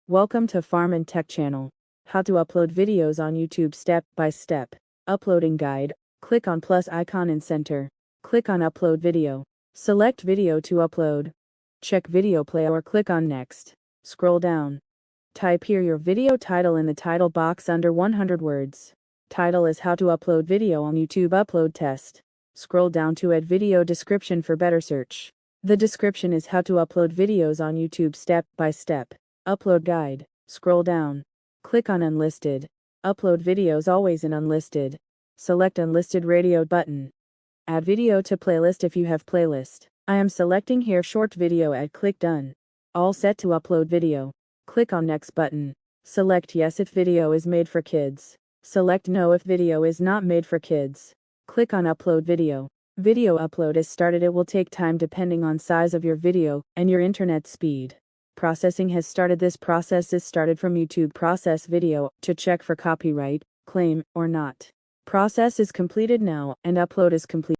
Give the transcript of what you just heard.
Welcome to Farman Tech Channel. How to upload videos on YouTube step by step. Uploading guide. Click on plus icon in center. Click on upload video. Select video to upload. Check video play or click on next. Scroll down. Type here your video title in the title box under 100 words. Title is how to upload video on YouTube upload test. Scroll down to add video description for better search. The description is how to upload videos on YouTube step by step. Upload guide. Scroll down. Click on unlisted. Upload videos always in unlisted. Select unlisted radio button. Add video to playlist if you have playlist. I am selecting here short video. Add click done. All set to upload video. Click on next button. Select yes if video is made for kids. Select no if video is not made for kids. Click on upload video. Video upload is started. It will take time depending on size of your video and your internet speed. Processing has started. This process is started from YouTube process video to check for copyright, claim, or not. Process is completed now and upload is complete.